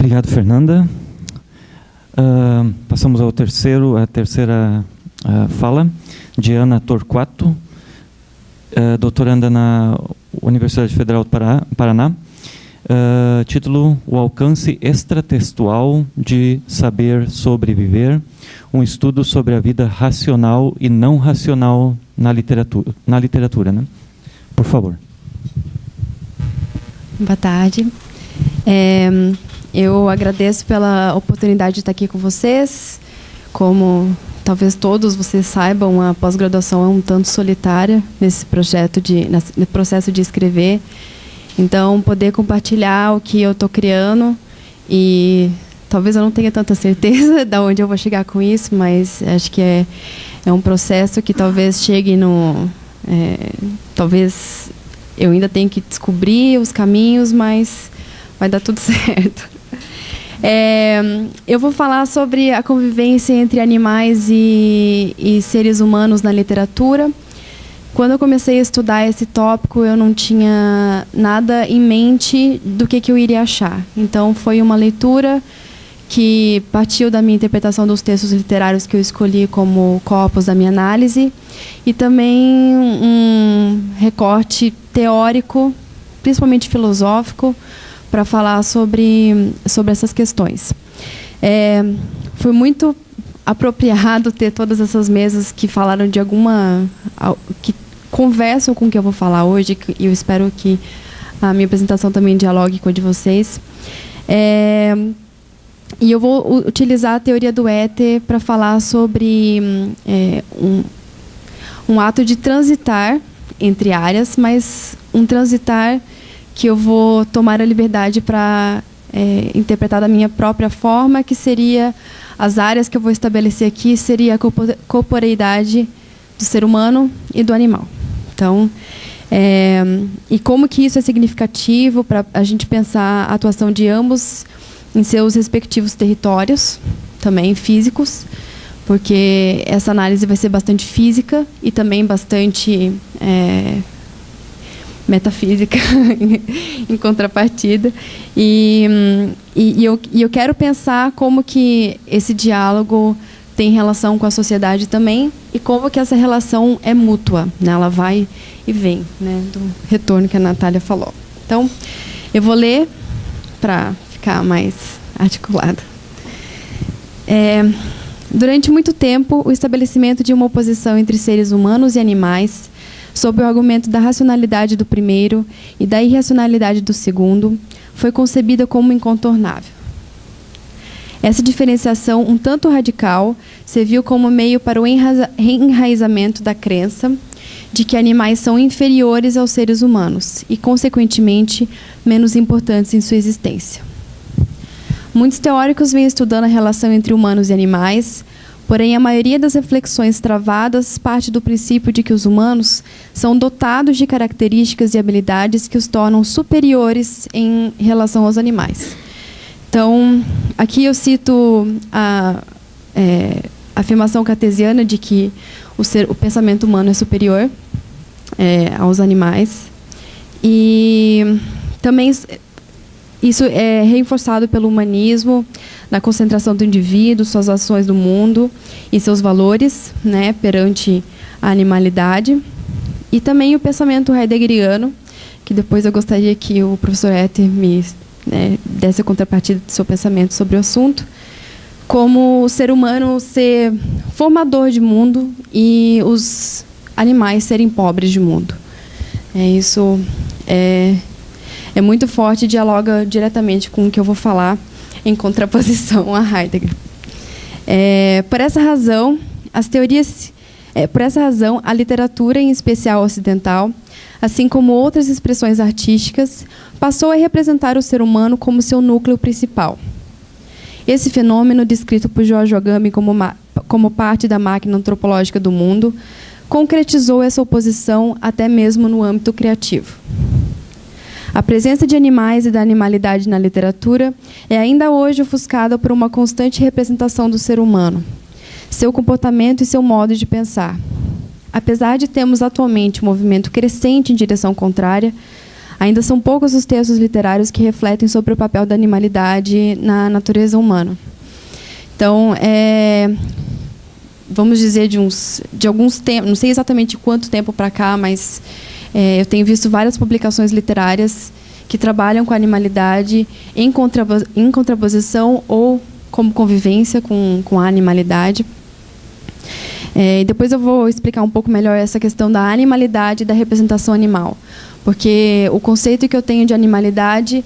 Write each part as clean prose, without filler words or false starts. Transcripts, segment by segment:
Obrigado, Fernanda. Passamos à terceira fala, de Ana Torquato, doutoranda na Universidade Federal do Paraná. Título: O alcance extratextual de saber sobreviver, um estudo sobre a vida racional e não racional na literatura, né? Por favor. Boa tarde. Eu agradeço pela oportunidade de estar aqui com vocês. Como talvez todos vocês saibam, a pós-graduação é um tanto solitária nesse processo de escrever. Então, poder compartilhar o que eu estou criando, e talvez eu não tenha tanta certeza de onde eu vou chegar com isso, mas acho que é um processo que talvez chegue no... talvez eu ainda tenha que descobrir os caminhos, mas vai dar tudo certo. Eu vou falar sobre a convivência entre animais e seres humanos na literatura. Quando eu comecei a estudar esse tópico, eu não tinha nada em mente do que eu iria achar. Então, foi uma leitura que partiu da minha interpretação dos textos literários que eu escolhi como corpus da minha análise, e também um recorte teórico, principalmente filosófico, para falar sobre essas questões. Foi muito apropriado ter todas essas mesas que falaram de que conversam com o que eu vou falar hoje, e eu espero que a minha apresentação também dialogue com a de vocês. E eu vou utilizar a teoria do éter para falar sobre um ato de transitar entre áreas, mas um transitar que eu vou tomar a liberdade para interpretar da minha própria forma, que seria as áreas que eu vou estabelecer aqui, seria a corporeidade do ser humano e do animal. Então, e como que isso é significativo para a gente pensar a atuação de ambos em seus respectivos territórios, também físicos, porque essa análise vai ser bastante física e também bastante metafísica em contrapartida. E eu quero pensar como que esse diálogo tem relação com a sociedade também, e como que essa relação é mútua, né? Ela vai e vem, né? Do retorno que a Natália falou. Então, eu vou ler para ficar mais articulado. Durante muito tempo, o estabelecimento de uma oposição entre seres humanos e animais, sob o argumento da racionalidade do primeiro e da irracionalidade do segundo, foi concebida como incontornável. Essa diferenciação, um tanto radical, serviu como meio para o enraizamento da crença de que animais são inferiores aos seres humanos e, consequentemente, menos importantes em sua existência. Muitos teóricos vêm estudando a relação entre humanos e animais, porém a maioria das reflexões travadas parte do princípio de que os humanos são dotados de características e habilidades que os tornam superiores em relação aos animais. Então, aqui eu cito a afirmação cartesiana de que o pensamento humano é superior aos animais. E também isso é reforçado pelo humanismo, na concentração do indivíduo, suas ações do mundo e seus valores, né, perante a animalidade. E também o pensamento heideggeriano, que depois eu gostaria que o professor Éter me desse a contrapartida do seu pensamento sobre o assunto, como o ser humano ser formador de mundo e os animais serem pobres de mundo. Isso é muito forte e dialoga diretamente com o que eu vou falar em contraposição a Heidegger. Por essa razão, a literatura, em especial ocidental, assim como outras expressões artísticas, passou a representar o ser humano como seu núcleo principal. Esse fenômeno, descrito por George Agamben como parte da máquina antropológica do mundo, concretizou essa oposição até mesmo no âmbito criativo. A presença de animais e da animalidade na literatura é ainda hoje ofuscada por uma constante representação do ser humano, seu comportamento e seu modo de pensar. Apesar de termos atualmente um movimento crescente em direção contrária, Ainda são poucos os textos literários que refletem sobre o papel da animalidade na natureza humana. Então, vamos dizer, de alguns tempos, não sei exatamente quanto tempo para cá, mas eu tenho visto várias publicações literárias que trabalham com a animalidade em contraposição ou como convivência com a animalidade. Depois eu vou explicar um pouco melhor essa questão da animalidade e da representação animal. Porque o conceito que eu tenho de animalidade,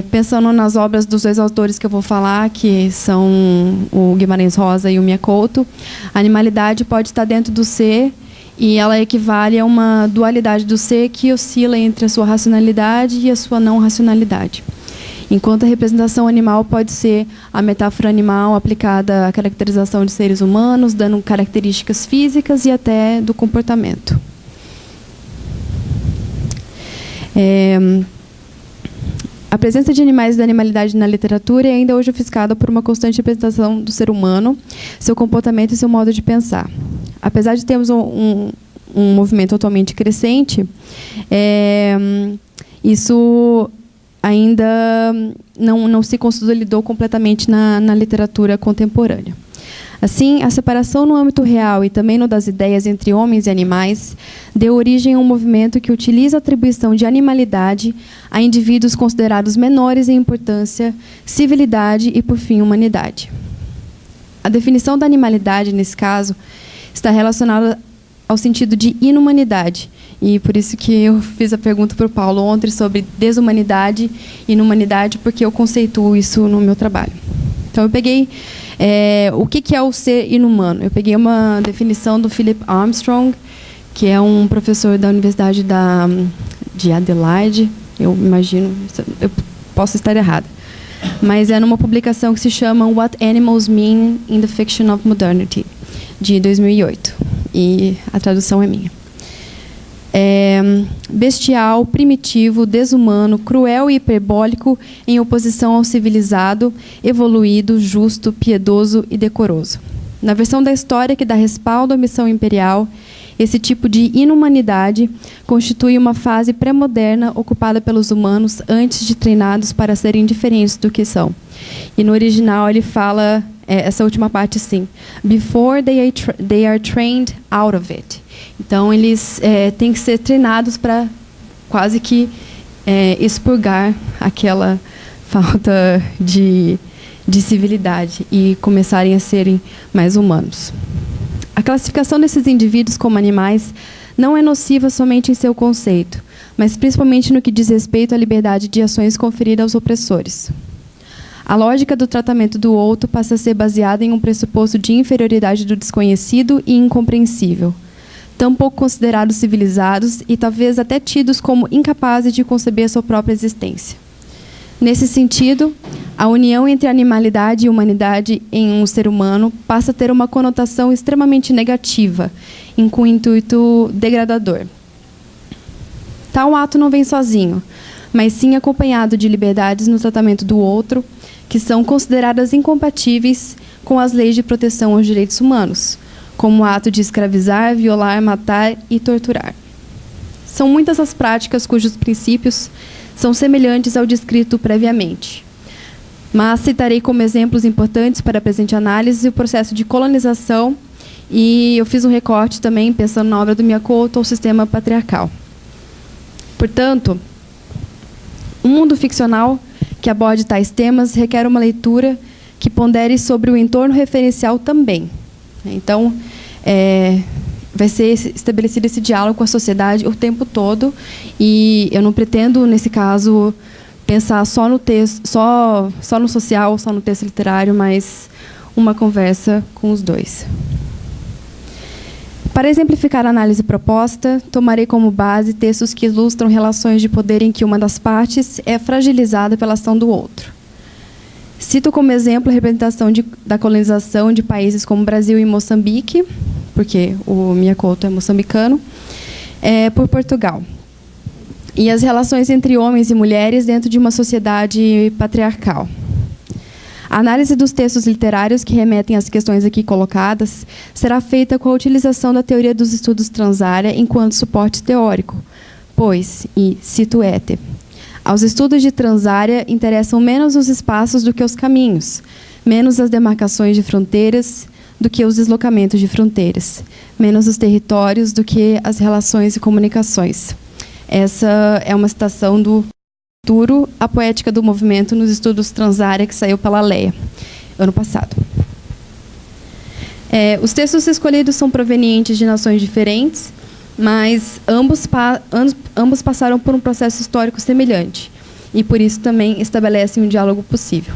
pensando nas obras dos dois autores que eu vou falar, que são o Guimarães Rosa e o Mia Couto, a animalidade pode estar dentro do ser e ela equivale a uma dualidade do ser que oscila entre a sua racionalidade e a sua não racionalidade. Enquanto a representação animal pode ser a metáfora animal aplicada à caracterização de seres humanos, dando características físicas e até do comportamento. A presença de animais e da animalidade na literatura é ainda hoje ofuscada por uma constante representação do ser humano, seu comportamento e seu modo de pensar. Apesar de termos um movimento atualmente crescente, isso ainda não se consolidou completamente na literatura contemporânea. Assim, a separação no âmbito real e também no das ideias entre homens e animais deu origem a um movimento que utiliza a atribuição de animalidade a indivíduos considerados menores em importância, civilidade e, por fim, humanidade. A definição da animalidade, nesse caso, está relacionada ao sentido de inumanidade. E por isso que eu fiz a pergunta para o Paulo ontem sobre desumanidade e inumanidade, porque eu conceituo isso no meu trabalho. Então, eu peguei o que é o ser inumano. Eu peguei uma definição do Philip Armstrong, que é um professor da Universidade de Adelaide. Eu imagino, eu posso estar errada. Mas é numa publicação que se chama What Animals Mean in the Fiction of Modernity, de 2008. E a tradução é minha. Bestial, primitivo, desumano, cruel e hiperbólico em oposição ao civilizado, evoluído, justo, piedoso e decoroso. Na versão da história que dá respaldo à missão imperial, esse tipo de inumanidade constitui uma fase pré-moderna ocupada pelos humanos antes de treinados para serem diferentes do que são. E no original ele fala essa última parte assim: before they are trained out of it. Então, eles têm que ser treinados para quase que expurgar aquela falta de civilidade e começarem a serem mais humanos. A classificação desses indivíduos como animais não é nociva somente em seu conceito, mas principalmente no que diz respeito à liberdade de ações conferida aos opressores. A lógica do tratamento do outro passa a ser baseada em um pressuposto de inferioridade do desconhecido e incompreensível, tão pouco considerados civilizados e talvez até tidos como incapazes de conceber a sua própria existência. Nesse sentido, a união entre animalidade e humanidade em um ser humano passa a ter uma conotação extremamente negativa, com intuito degradador. Tal ato não vem sozinho, mas sim acompanhado de liberdades no tratamento do outro, que são consideradas incompatíveis com as leis de proteção aos direitos humanos, como o ato de escravizar, violar, matar e torturar. São muitas as práticas cujos princípios são semelhantes ao descrito previamente. Mas citarei como exemplos importantes para a presente análise o processo de colonização e eu fiz um recorte também, pensando na obra do Mia Couto, ao sistema patriarcal. Portanto, um mundo ficcional que aborde tais temas requer uma leitura que pondere sobre o entorno referencial também. Então, vai ser estabelecido esse diálogo com a sociedade o tempo todo e eu não pretendo, nesse caso, pensar só no texto, só no social, só no texto literário, mas uma conversa com os dois. Para exemplificar a análise proposta, tomarei como base textos que ilustram relações de poder em que uma das partes é fragilizada pela ação do outro. Cito como exemplo a representação da colonização de países como Brasil e Moçambique, porque o Mia Couto é moçambicano, por Portugal. E as relações entre homens e mulheres dentro de uma sociedade patriarcal. A análise dos textos literários que remetem às questões aqui colocadas será feita com a utilização da teoria dos estudos transárea enquanto suporte teórico, pois, e cito Éter, aos estudos de transárea interessam menos os espaços do que os caminhos, menos as demarcações de fronteiras do que os deslocamentos de fronteiras, menos os territórios do que as relações e comunicações. Essa é uma citação do Futuro, a Poética do Movimento nos Estudos Transárea, que saiu pela Leia, ano passado. Os textos escolhidos são provenientes de nações diferentes, mas ambos passaram por um processo histórico semelhante, e por isso também estabelecem um diálogo possível.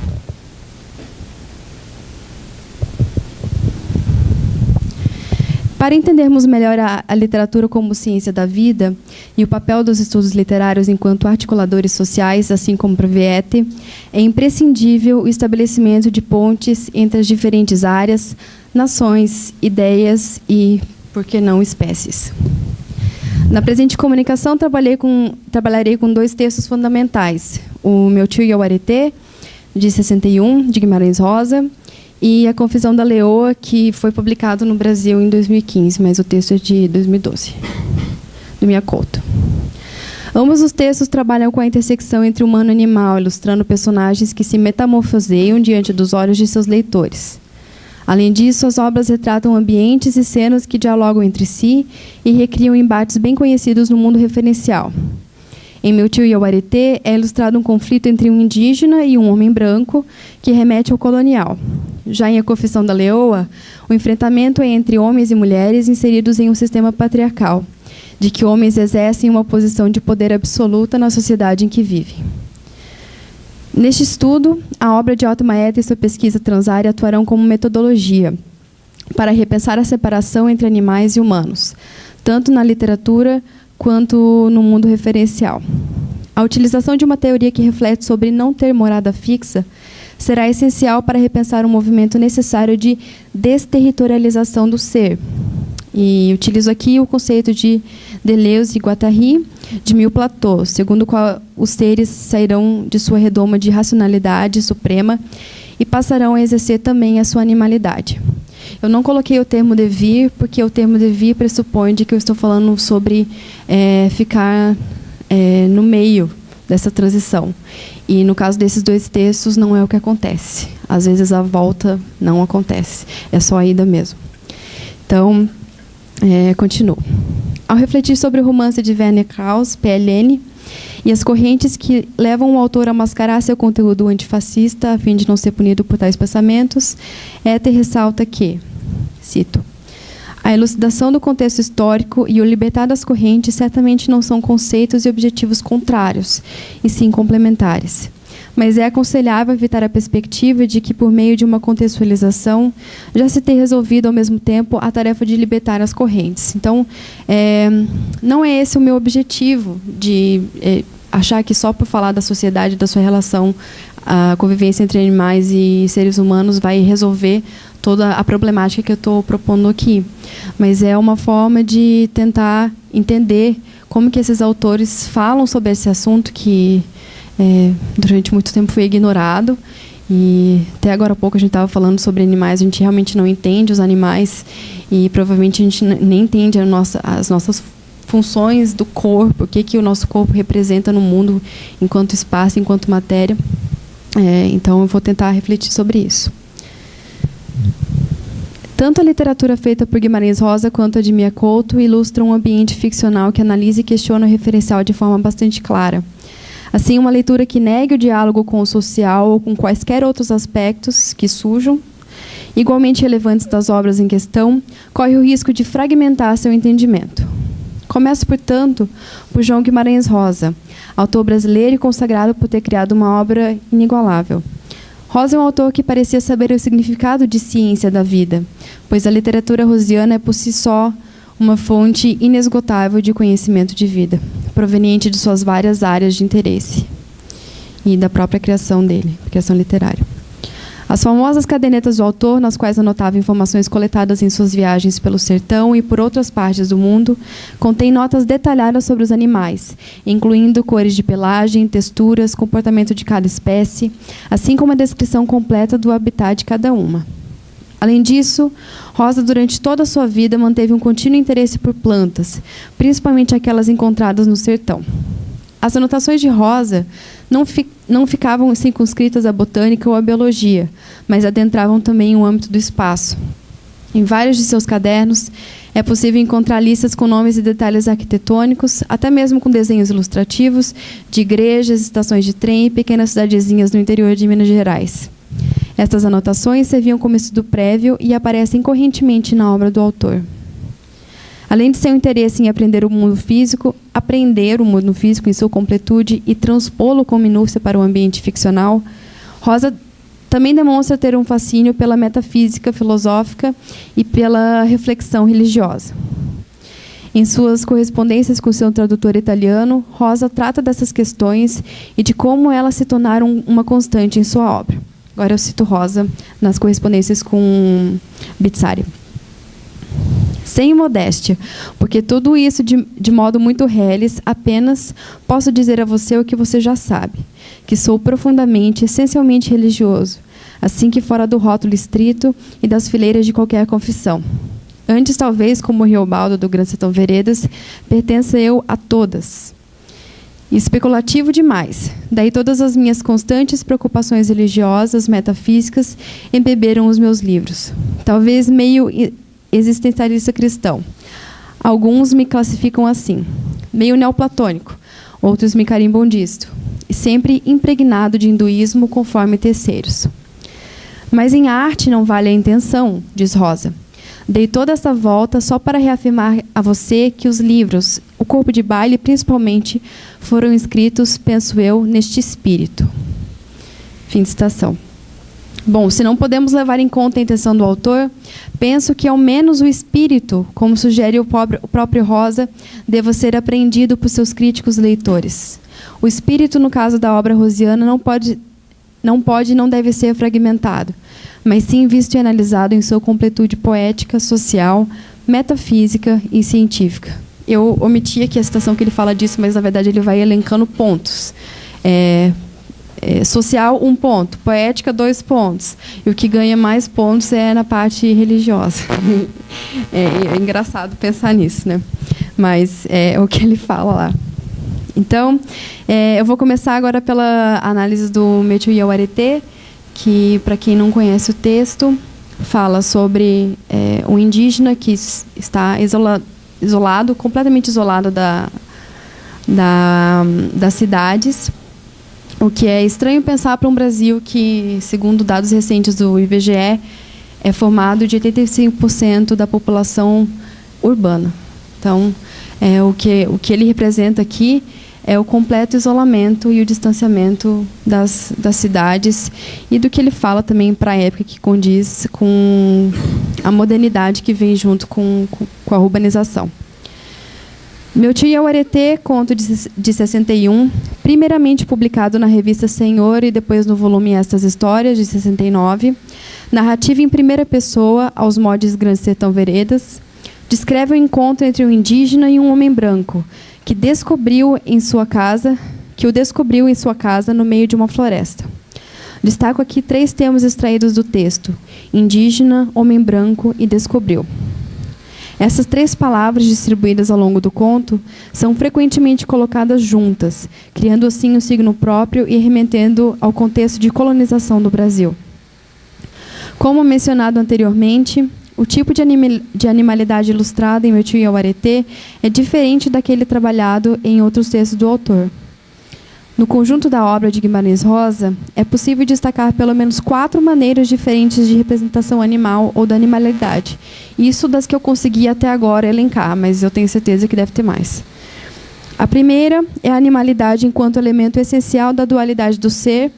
Para entendermos melhor a literatura como ciência da vida e o papel dos estudos literários enquanto articuladores sociais, assim como para Viette, é imprescindível o estabelecimento de pontes entre as diferentes áreas, nações, ideias e, por que não, espécies. Na presente comunicação, trabalharei com 2 textos fundamentais: o Meu Tio Iauareté, de 61, de Guimarães Rosa, e A Confissão da Leoa, que foi publicado no Brasil em 2015, mas o texto é de 2012, do Mia Couto. Ambos os textos trabalham com a intersecção entre humano e animal, ilustrando personagens que se metamorfoseiam diante dos olhos de seus leitores. Além disso, as obras retratam ambientes e cenas que dialogam entre si e recriam embates bem conhecidos no mundo referencial. Em Meu Tio Iauareté é ilustrado um conflito entre um indígena e um homem branco que remete ao colonial. Já em A Confissão da Leoa, o enfrentamento é entre homens e mulheres inseridos em um sistema patriarcal, de que homens exercem uma posição de poder absoluta na sociedade em que vivem. Neste estudo, a obra de Otto Maeta e sua pesquisa transária atuarão como metodologia para repensar a separação entre animais e humanos, tanto na literatura quanto no mundo referencial. A utilização de uma teoria que reflete sobre não ter morada fixa será essencial para repensar um movimento necessário de desterritorialização do ser. E utilizo aqui o conceito de Deleuze e Guattari, de Mil Platô, segundo o qual os seres sairão de sua redoma de racionalidade suprema e passarão a exercer também a sua animalidade. Eu não coloquei o termo devir, porque o termo devir pressupõe de que eu estou falando sobre ficar no meio dessa transição. E, no caso desses 2 textos, não é o que acontece. Às vezes, a volta não acontece. É só a ida mesmo. Então, continuo. Ao refletir sobre o romance de Werner Krauss, PLN, e as correntes que levam o autor a mascarar seu conteúdo antifascista a fim de não ser punido por tais pensamentos, Éter ressalta que, cito, a elucidação do contexto histórico e o libertar das correntes certamente não são conceitos e objetivos contrários, e sim complementares. Mas é aconselhável evitar a perspectiva de que, por meio de uma contextualização, já se ter resolvido, ao mesmo tempo, a tarefa de libertar as correntes. Então, não é esse o meu objetivo, de achar que só por falar da sociedade, da sua relação, a convivência entre animais e seres humanos vai resolver toda a problemática que eu estou propondo aqui. Mas é uma forma de tentar entender como que esses autores falam sobre esse assunto que durante muito tempo foi ignorado, e até agora há pouco a gente estava falando sobre animais, a gente realmente não entende os animais e provavelmente a gente nem entende as nossas funções do corpo, o que o nosso corpo representa no mundo enquanto espaço, enquanto matéria. Então eu vou tentar refletir sobre isso. Tanto a literatura feita por Guimarães Rosa quanto a de Mia Couto ilustram um ambiente ficcional que analisa e questiona o referencial de forma bastante clara. Assim, uma leitura que negue o diálogo com o social ou com quaisquer outros aspectos que surjam, igualmente relevantes das obras em questão, corre o risco de fragmentar seu entendimento. Começo, portanto, por João Guimarães Rosa, autor brasileiro e consagrado por ter criado uma obra inigualável. Rosa é um autor que parecia saber o significado de ciência da vida, pois a literatura rosiana é por si só uma fonte inesgotável de conhecimento de vida, proveniente de suas várias áreas de interesse e da própria criação dele, criação literária. As famosas cadernetas do autor, nas quais anotava informações coletadas em suas viagens pelo sertão e por outras partes do mundo, contêm notas detalhadas sobre os animais, incluindo cores de pelagem, texturas, comportamento de cada espécie, assim como a descrição completa do habitat de cada uma. Além disso, Rosa, durante toda a sua vida, manteve um contínuo interesse por plantas, principalmente aquelas encontradas no sertão. As anotações de Rosa não ficavam circunscritas à botânica ou à biologia, mas adentravam também o âmbito do espaço. Em vários de seus cadernos, é possível encontrar listas com nomes e detalhes arquitetônicos, até mesmo com desenhos ilustrativos de igrejas, estações de trem e pequenas cidadezinhas no interior de Minas Gerais. Estas anotações serviam como estudo prévio e aparecem correntemente na obra do autor. Além de seu interesse em aprender o mundo físico em sua completude e transpô-lo com minúcia para o ambiente ficcional, Rosa também demonstra ter um fascínio pela metafísica filosófica e pela reflexão religiosa. Em suas correspondências com seu tradutor italiano, Rosa trata dessas questões e de como elas se tornaram uma constante em sua obra. Agora eu cito Rosa nas correspondências com Bizzarri. Sem modéstia, porque tudo isso de modo muito reles, apenas posso dizer a você o que você já sabe, que sou profundamente, essencialmente religioso, assim que fora do rótulo estrito e das fileiras de qualquer confissão. Antes, talvez, como Riobaldo do Grande Sertão Veredas, pertença eu a todas. Especulativo demais. Daí todas as minhas constantes preocupações religiosas, metafísicas, embeberam os meus livros. Talvez meio existencialista cristão. Alguns me classificam assim. Meio neoplatônico. Outros me carimbam disto. E sempre impregnado de hinduísmo conforme terceiros. Mas em arte não vale a intenção, diz Rosa. Dei toda essa volta só para reafirmar a você que os livros, o corpo de baile principalmente, foram escritos, penso eu, neste espírito. Fim de citação. Bom, se não podemos levar em conta a intenção do autor, penso que ao menos o espírito, como sugere o próprio Rosa, deva ser apreendido por seus críticos leitores. O espírito, no caso da obra rosiana, não pode e não deve ser fragmentado, mas sim visto e analisado em sua completude poética, social, metafísica e científica. Eu omiti aqui a citação que ele fala disso, mas, na verdade, ele vai elencando pontos. Social, 1 ponto. Poética, 2 pontos. E o que ganha mais pontos é na parte religiosa. É engraçado pensar nisso, né? Mas é o que ele fala lá. Então, eu vou começar agora pela análise do Metuiauaretê, que, para quem não conhece o texto, fala sobre um indígena que está isolado, completamente isolado das cidades, o que é estranho pensar para um Brasil que, segundo dados recentes do IBGE, é formado de 85% da população urbana. Então, o que ele representa aqui é o completo isolamento e o distanciamento das cidades e do que ele fala também para a época, que condiz com a modernidade que vem junto com a urbanização. Metuiauaretê, conto de 61, primeiramente publicado na revista Senhor e depois no volume Estas Histórias, de 69, narrativa em primeira pessoa, aos modos Grande Sertão Veredas, descreve o encontro entre um indígena e um homem branco, que o descobriu em sua casa no meio de uma floresta. Destaco aqui 3 termos extraídos do texto: indígena, homem branco e descobriu. Essas 3 palavras, distribuídas ao longo do conto, são frequentemente colocadas juntas, criando assim um signo próprio e remetendo ao contexto de colonização do Brasil. Como mencionado anteriormente, o tipo de animalidade ilustrada em Metuiauaretê é diferente daquele trabalhado em outros textos do autor. No conjunto da obra de Guimarães Rosa, é possível destacar pelo menos 4 maneiras diferentes de representação animal ou da animalidade. Isso das que eu consegui até agora elencar, mas eu tenho certeza que deve ter mais. A primeira é a animalidade enquanto elemento essencial da dualidade do ser,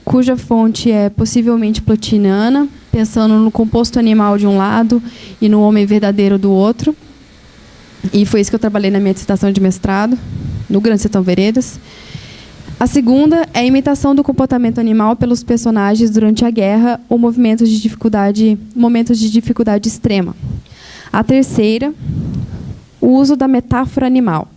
cuja fonte é possivelmente plotiniana, pensando no composto animal de um lado e no homem verdadeiro do outro. E foi isso que eu trabalhei na minha dissertação de mestrado, no Grande Sertão Veredas. A segunda é a imitação do comportamento animal pelos personagens durante a guerra ou momentos de dificuldade extrema. A terceira, o uso da metáfora animal,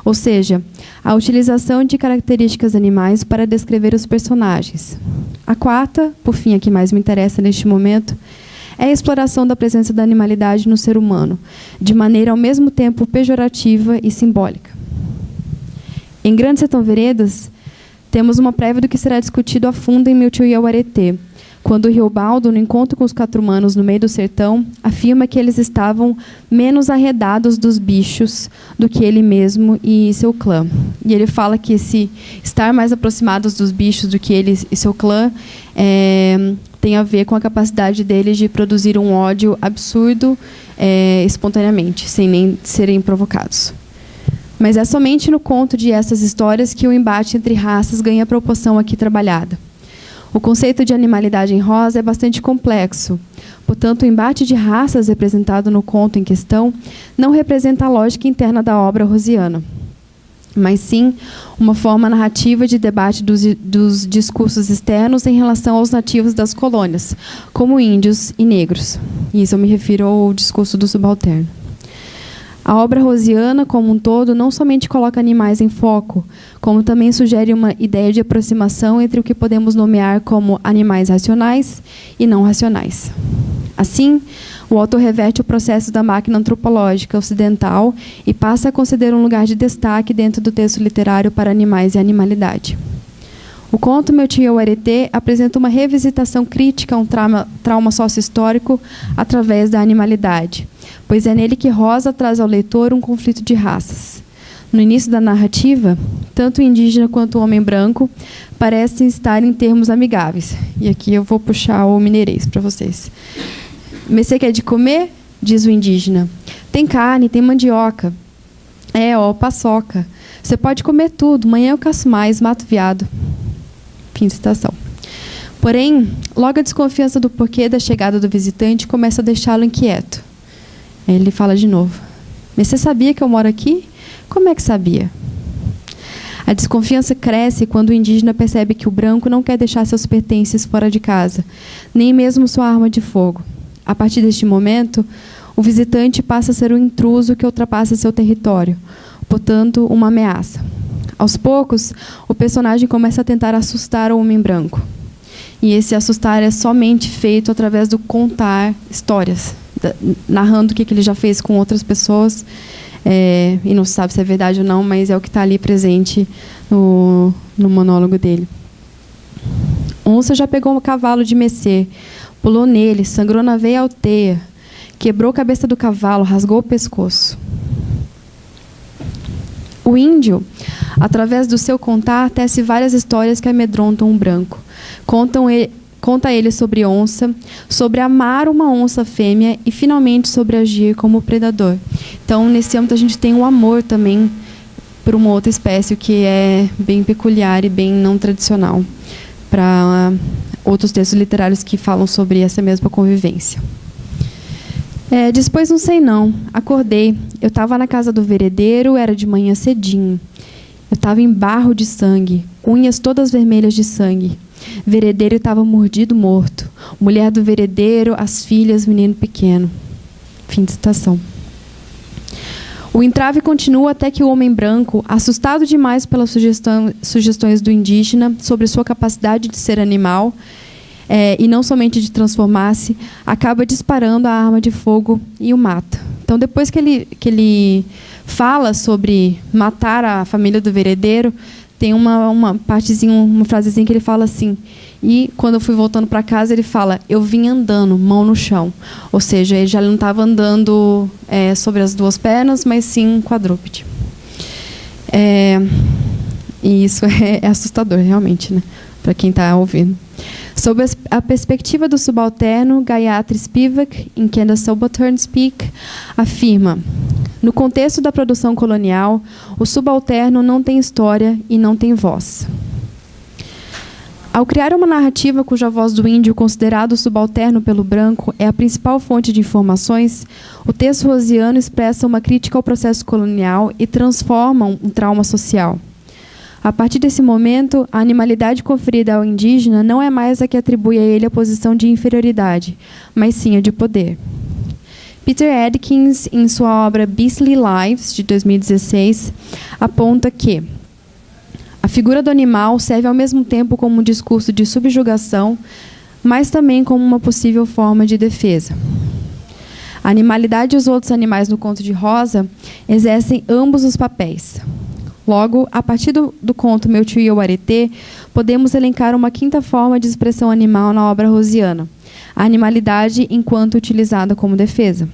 ou seja, a utilização de características animais para descrever os personagens. A quarta, por fim, a que mais me interessa neste momento, é a exploração da presença da animalidade no ser humano, de maneira ao mesmo tempo pejorativa e simbólica. Em Grande Sertão Veredas, temos uma prévia do que será discutido a fundo em Meu Tio Iauaretê, quando o Riobaldo, no encontro com os Quatro-Manos no meio do sertão, afirma que eles estavam menos arredados dos bichos do que ele mesmo e seu clã. E ele fala que esse estar mais aproximados dos bichos do que ele e seu clã tem a ver com a capacidade deles de produzir um ódio absurdo espontaneamente, sem nem serem provocados. Mas é somente no conto de essas histórias que o embate entre raças ganha a proporção aqui trabalhada. O conceito de animalidade em Rosa é bastante complexo. Portanto, o embate de raças representado no conto em questão não representa a lógica interna da obra rosiana, mas sim uma forma narrativa de debate dos discursos externos em relação aos nativos das colônias, como índios e negros. E isso eu me refiro ao discurso do subalterno. A obra rosiana, como um todo, não somente coloca animais em foco, como também sugere uma ideia de aproximação entre o que podemos nomear como animais racionais e não racionais. Assim, o autor reverte o processo da máquina antropológica ocidental e passa a conceder um lugar de destaque dentro do texto literário para animais e animalidade. O conto Meu Tio Iauaretê apresenta uma revisitação crítica a um trauma sócio-histórico através da animalidade, pois é nele que Rosa traz ao leitor um conflito de raças. No início da narrativa, tanto o indígena quanto o homem branco parecem estar em termos amigáveis. E aqui eu vou puxar o mineirês para vocês. "Você quer de comer?" diz o indígena. "Tem carne, tem mandioca." Paçoca. "Você pode comer tudo, amanhã eu caço mais, mato viado." Fim de citação. Porém, logo a desconfiança do porquê da chegada do visitante começa a deixá-lo inquieto. Ele fala de novo. "Mas você sabia que eu moro aqui? Como é que sabia?" A desconfiança cresce quando o indígena percebe que o branco não quer deixar seus pertences fora de casa, nem mesmo sua arma de fogo. A partir deste momento, o visitante passa a ser um intruso que ultrapassa seu território, portanto, uma ameaça. Aos poucos, o personagem começa a tentar assustar o homem branco. E esse assustar é somente feito através do contar histórias, narrando o que ele já fez com outras pessoas, e não se sabe se é verdade ou não, mas é o que está ali presente no monólogo dele. "Onça já pegou um cavalo de Messê, pulou nele, sangrou na veia alteia, quebrou a cabeça do cavalo, rasgou o pescoço." O índio, através do seu contar, tece várias histórias que amedrontam o branco. Conta ele sobre onça, sobre amar uma onça fêmea e, finalmente, sobre agir como predador. Então, nesse âmbito, a gente tem o amor também por uma outra espécie, o que é bem peculiar e bem não tradicional para outros textos literários que falam sobre essa mesma convivência. "Depois não sei não. Acordei. Eu estava na casa do veredeiro, era de manhã cedinho. Eu estava em barro de sangue, unhas todas vermelhas de sangue. Veredeiro estava mordido, morto. Mulher do veredeiro, as filhas, menino pequeno." Fim de citação. O entrave continua até que o homem branco, assustado demais pelas sugestões do indígena sobre sua capacidade de ser animal, e não somente de transformar-se, acaba disparando a arma de fogo e o mata. Então, depois que ele fala sobre matar a família do veredeiro, tem uma partezinha, uma frasezinha que ele fala assim, e quando eu fui voltando para casa, ele fala, "Eu vim andando, mão no chão." Ou seja, ele já não estava andando sobre as duas pernas, mas sim quadrúpede. E isso é assustador, realmente, né? Para quem está ouvindo. Sob a perspectiva do subalterno, Gayatri Spivak, em Can the Subaltern Speak, afirma: "No contexto da produção colonial, o subalterno não tem história e não tem voz." Ao criar uma narrativa cuja voz do índio, considerado subalterno pelo branco, é a principal fonte de informações, o texto rosiano expressa uma crítica ao processo colonial e transforma um trauma social. A partir desse momento, a animalidade conferida ao indígena não é mais a que atribui a ele a posição de inferioridade, mas sim a de poder. Peter Adkins, em sua obra Beastly Lives, de 2016, aponta que a figura do animal serve ao mesmo tempo como um discurso de subjugação mas também como uma possível forma de defesa. A animalidade e os outros animais no conto de Rosa exercem ambos os papéis. Logo, a partir do conto Meu Tio e o Aretê, podemos elencar uma quinta forma de expressão animal na obra rosiana, a animalidade enquanto utilizada como defesa.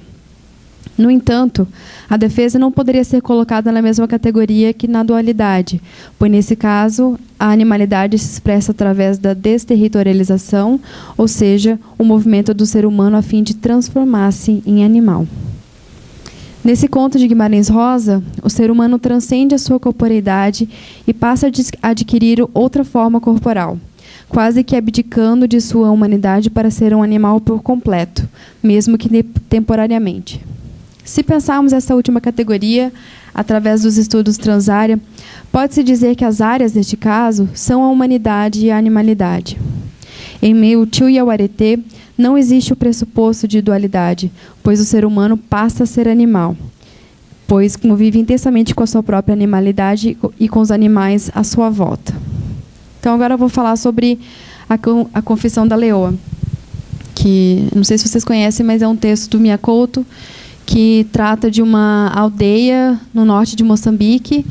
No entanto, a defesa não poderia ser colocada na mesma categoria que na dualidade, pois, nesse caso, a animalidade se expressa através da desterritorialização, ou seja, o movimento do ser humano a fim de transformar-se em animal. Nesse conto de Guimarães Rosa, o ser humano transcende a sua corporeidade e passa a adquirir outra forma corporal, quase que abdicando de sua humanidade para ser um animal por completo, mesmo que temporariamente. Se pensarmos essa última categoria, através dos estudos transárea, pode-se dizer que as áreas, neste caso, são a humanidade e a animalidade. Em Meu Tio e o Aretê, não existe o pressuposto de dualidade, pois o ser humano passa a ser animal, pois convive intensamente com a sua própria animalidade e com os animais à sua volta. Então, agora eu vou falar sobre a Confissão da Leoa, que, não sei se vocês conhecem, mas é um texto do Mia Couto, que trata de uma aldeia no norte de Moçambique,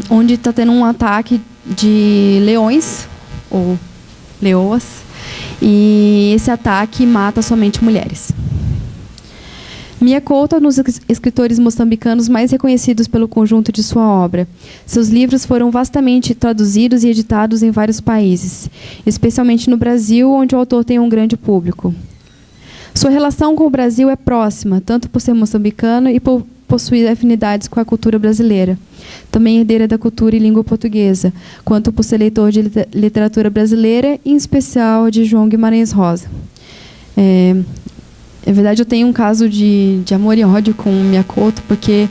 onde está tendo um ataque de leões, ou leoas, e esse ataque mata somente mulheres. Mia Couto é um dos escritores moçambicanos mais reconhecidos pelo conjunto de sua obra. Seus livros foram vastamente traduzidos e editados em vários países, especialmente no Brasil, onde o autor tem um grande público. Sua relação com o Brasil é próxima, tanto por ser moçambicano e por possuir afinidades com a cultura brasileira, também herdeira da cultura e língua portuguesa, quanto por ser leitor de literatura brasileira, em especial de João Guimarães Rosa. Na verdade, eu tenho um caso de amor e ódio com Mia Couto, porque,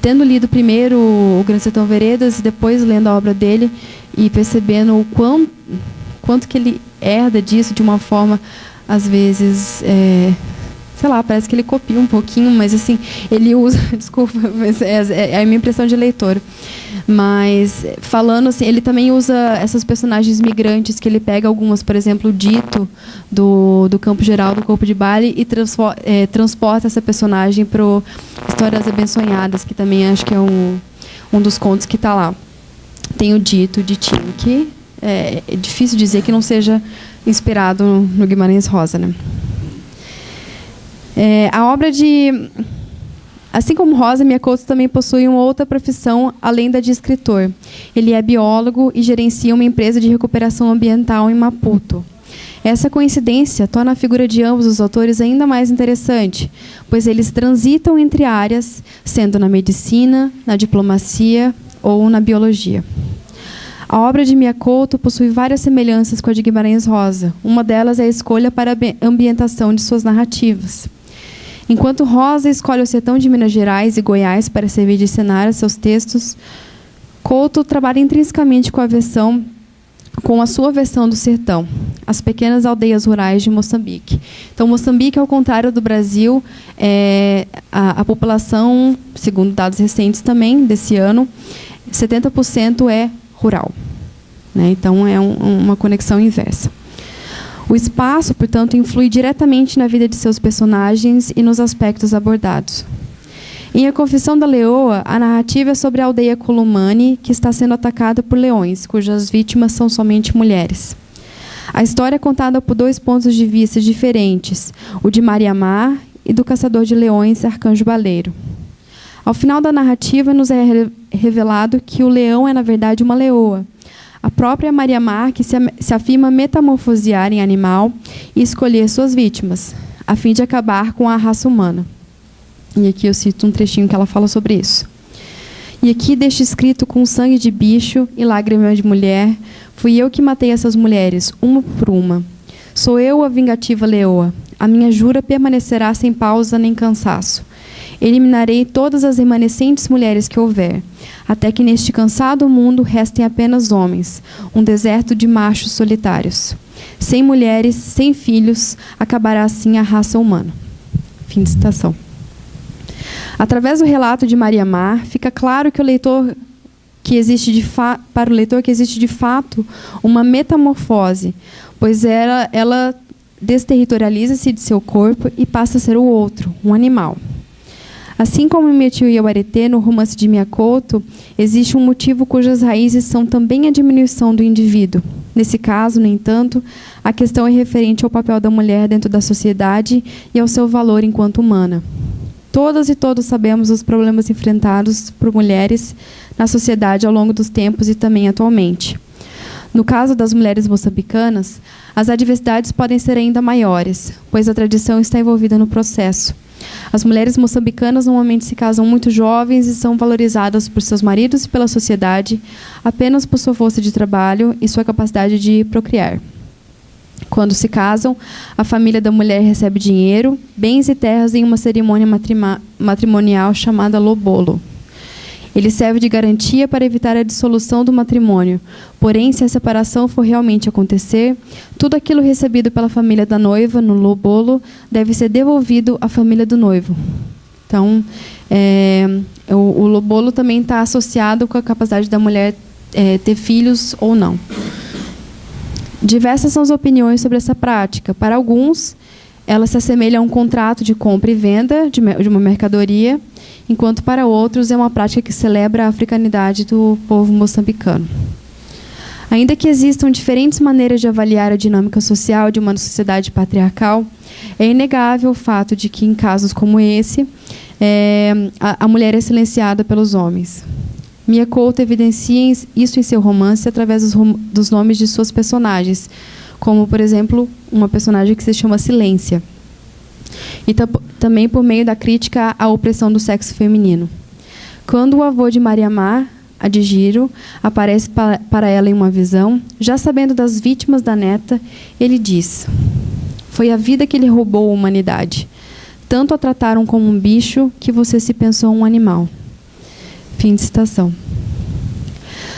tendo lido primeiro O Grande Sertão Veredas e depois lendo a obra dele e percebendo o quanto que ele herda disso de uma forma, às vezes, sei lá, parece que ele copia um pouquinho, mas assim, ele usa, desculpa, mas é a minha impressão de leitor. Mas, falando assim, ele também usa essas personagens migrantes, que ele pega algumas, por exemplo, o Dito, do Campo Geral, do Corpo de Baile, e transporta essa personagem para Histórias Abençonhadas, que também acho que é um dos contos que está lá. Tem o Dito, o Ditinho, que é difícil dizer que não seja inspirado no Guimarães Rosa, né? A obra de... Assim como Rosa, Mia Couto também possui uma outra profissão além da de escritor. Ele é biólogo e gerencia uma empresa de recuperação ambiental em Maputo. Essa coincidência torna a figura de ambos os autores ainda mais interessante, pois eles transitam entre áreas, sendo na medicina, na diplomacia ou na biologia. A obra de Mia Couto possui várias semelhanças com a de Guimarães Rosa. Uma delas é a escolha para a ambientação de suas narrativas. Enquanto Rosa escolhe o sertão de Minas Gerais e Goiás para servir de cenário a seus textos, Couto trabalha intrinsecamente com a sua versão do sertão, as pequenas aldeias rurais de Moçambique. Então, Moçambique, ao contrário do Brasil, a população, segundo dados recentes também desse ano, 70% é rural, né? Então, é uma conexão inversa. O espaço, portanto, influi diretamente na vida de seus personagens e nos aspectos abordados. Em A Confissão da Leoa, a narrativa é sobre a aldeia Columane, que está sendo atacada por leões, cujas vítimas são somente mulheres. A história é contada por dois pontos de vista diferentes, o de Mariamar e do caçador de leões, Arcanjo Baleiro. Ao final da narrativa, nos é revelado que o leão é, na verdade, uma leoa. A própria Mariamar, que se afirma metamorfosear em animal e escolher suas vítimas, a fim de acabar com a raça humana. E aqui eu cito um trechinho que ela fala sobre isso. E aqui deixo escrito com sangue de bicho e lágrimas de mulher, fui eu que matei essas mulheres, uma por uma. Sou eu a vingativa leoa. A minha jura permanecerá sem pausa nem cansaço. Eliminarei todas as remanescentes mulheres que houver, até que neste cansado mundo restem apenas homens, um deserto de machos solitários. Sem mulheres, sem filhos, acabará assim a raça humana. Fim de citação. Através do relato de Mariamar, fica claro que para o leitor que existe de fato uma metamorfose, pois ela desterritorializa-se de seu corpo e passa a ser o outro, um animal. Assim como em Metiu e Awaretê, no romance de Miyakoto, existe um motivo cujas raízes são também a diminuição do indivíduo. Nesse caso, no entanto, a questão é referente ao papel da mulher dentro da sociedade e ao seu valor enquanto humana. Todas e todos sabemos os problemas enfrentados por mulheres na sociedade ao longo dos tempos e também atualmente. No caso das mulheres moçambicanas, as adversidades podem ser ainda maiores, pois a tradição está envolvida no processo. As mulheres moçambicanas normalmente se casam muito jovens e são valorizadas por seus maridos e pela sociedade apenas por sua força de trabalho e sua capacidade de procriar. Quando se casam, a família da mulher recebe dinheiro, bens e terras em uma cerimônia matrimonial chamada lobolo. Ele serve de garantia para evitar a dissolução do matrimônio. Porém, se a separação for realmente acontecer, tudo aquilo recebido pela família da noiva no lobolo deve ser devolvido à família do noivo. Então, o lobolo também está associado com a capacidade da mulher ter filhos ou não. Diversas são as opiniões sobre essa prática. Para alguns, ela se assemelha a um contrato de compra e venda de uma mercadoria, enquanto para outros é uma prática que celebra a africanidade do povo moçambicano. Ainda que existam diferentes maneiras de avaliar a dinâmica social de uma sociedade patriarcal, é inegável o fato de que, em casos como esse, a mulher é silenciada pelos homens. Miyakoto evidencia isso em seu romance através dos nomes de suas personagens, como, por exemplo, uma personagem que se chama Silência. E também por meio da crítica à opressão do sexo feminino. Quando o avô de Mariamar, Adjiro, aparece para ela em uma visão, já sabendo das vítimas da neta, ele diz: "Foi a vida que lhe roubou a humanidade. Tanto a trataram como um bicho que você se pensou um animal." Fim de citação.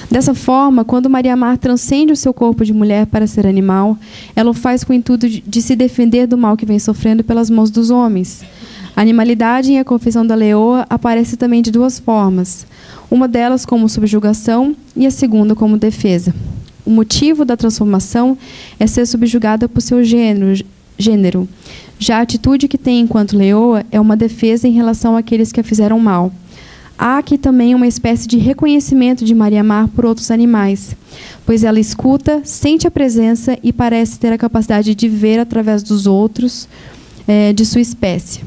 Dessa forma, quando Mariamar transcende o seu corpo de mulher para ser animal, ela o faz com o intuito de se defender do mal que vem sofrendo pelas mãos dos homens. A animalidade em A Confissão da Leoa aparece também de duas formas, uma delas como subjugação e a segunda como defesa. O motivo da transformação é ser subjugada por seu gênero. Já a atitude que tem enquanto leoa é uma defesa em relação àqueles que a fizeram mal. Há aqui também uma espécie de reconhecimento de Mariamar por outros animais, pois ela escuta, sente a presença e parece ter a capacidade de ver através dos outros de sua espécie.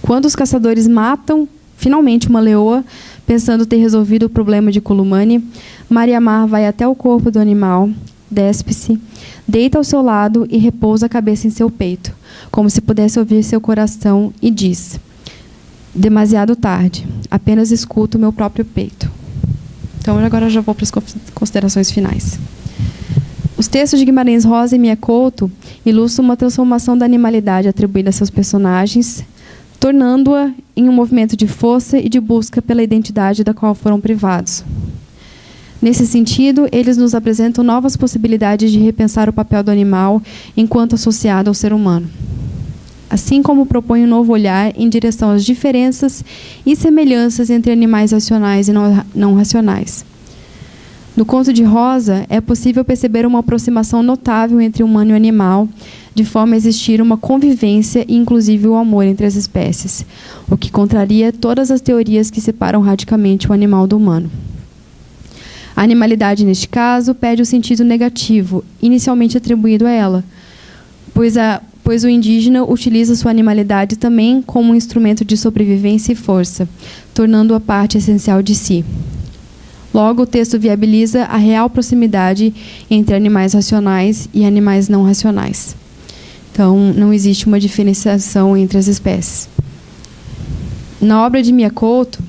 Quando os caçadores matam, finalmente, uma leoa, pensando ter resolvido o problema de Kulumani, Mariamar vai até o corpo do animal, despe-se, deita ao seu lado e repousa a cabeça em seu peito, como se pudesse ouvir seu coração, e diz: "Demasiado tarde, apenas escuto o meu próprio peito." Então, agora já vou para as considerações finais. Os textos de Guimarães Rosa e Miyakoto ilustram uma transformação da animalidade atribuída a seus personagens, tornando-a em um movimento de força e de busca pela identidade da qual foram privados. Nesse sentido, eles nos apresentam novas possibilidades de repensar o papel do animal enquanto associado ao ser humano, assim como propõe um novo olhar em direção às diferenças e semelhanças entre animais racionais e não racionais. No conto de Rosa, é possível perceber uma aproximação notável entre humano e animal, de forma a existir uma convivência e, inclusive, o amor entre as espécies, o que contraria todas as teorias que separam radicalmente o animal do humano. A animalidade, neste caso, perde o sentido negativo, inicialmente atribuído a ela, pois o indígena utiliza sua animalidade também como um instrumento de sobrevivência e força, tornando-a parte essencial de si. Logo, o texto viabiliza a real proximidade entre animais racionais e animais não racionais. Então, não existe uma diferenciação entre as espécies. Na obra de Miyakoto,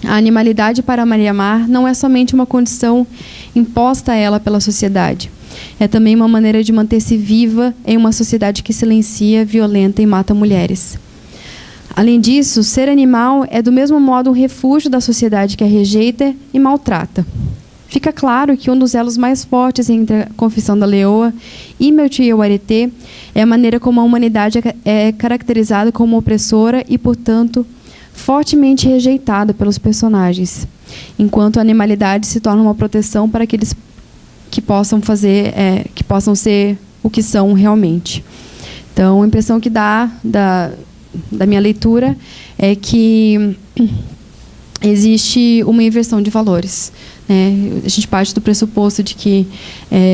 a animalidade para Mariamar não é somente uma condição imposta a ela pela sociedade. É também uma maneira de manter-se viva em uma sociedade que silencia, violenta e mata mulheres. Além disso, ser animal é do mesmo modo um refúgio da sociedade que a rejeita e maltrata. Fica claro que um dos elos mais fortes entre a Confissão da Leoa e Metiu e Awaretê é a maneira como a humanidade é caracterizada como opressora e, portanto, fortemente rejeitada pelos personagens, enquanto a animalidade se torna uma proteção para que eles que possam ser o que são realmente. Então, a impressão que dá da minha leitura é que existe uma inversão de valores, né? A gente parte do pressuposto de que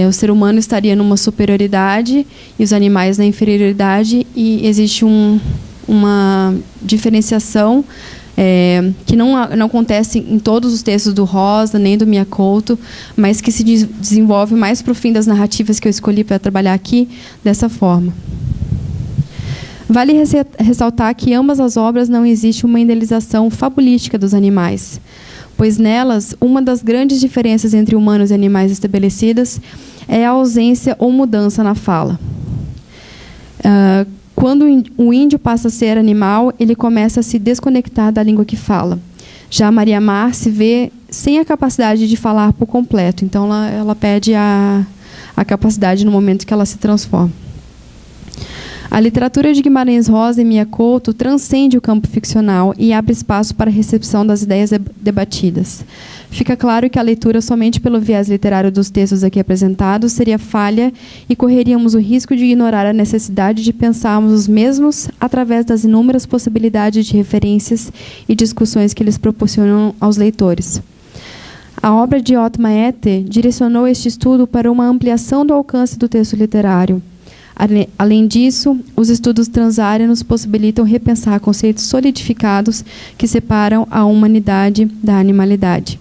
o ser humano estaria numa superioridade e os animais na inferioridade, e existe uma diferenciação que não acontece em todos os textos do Rosa, nem do Miyakoto, mas que se desenvolve mais para o fim das narrativas que eu escolhi para trabalhar aqui, dessa forma. Vale ressaltar que em ambas as obras não existe uma idealização fabulística dos animais, pois nelas, uma das grandes diferenças entre humanos e animais estabelecidas é a ausência ou mudança na fala. Quando o índio passa a ser animal, ele começa a se desconectar da língua que fala. Já Maria Mar se vê sem a capacidade de falar por completo, então ela perde a capacidade no momento que ela se transforma. A literatura de Guimarães Rosa e Miyakoto transcende o campo ficcional e abre espaço para a recepção das ideias debatidas. Fica claro que a leitura somente pelo viés literário dos textos aqui apresentados seria falha e correríamos o risco de ignorar a necessidade de pensarmos os mesmos através das inúmeras possibilidades de referências e discussões que eles proporcionam aos leitores. A obra de Ottmar Ette direcionou este estudo para uma ampliação do alcance do texto literário. Além disso, os estudos transários possibilitam repensar conceitos solidificados que separam a humanidade da animalidade.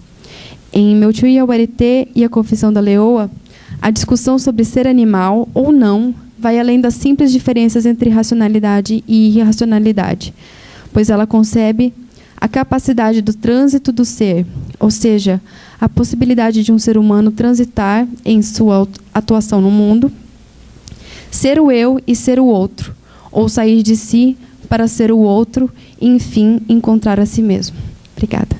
Em Meu Tio Yawarité e a Confissão da Leoa, a discussão sobre ser animal ou não vai além das simples diferenças entre racionalidade e irracionalidade, pois ela concebe a capacidade do trânsito do ser, ou seja, a possibilidade de um ser humano transitar em sua atuação no mundo, ser o eu e ser o outro, ou sair de si para ser o outro e, enfim, encontrar a si mesmo. Obrigada.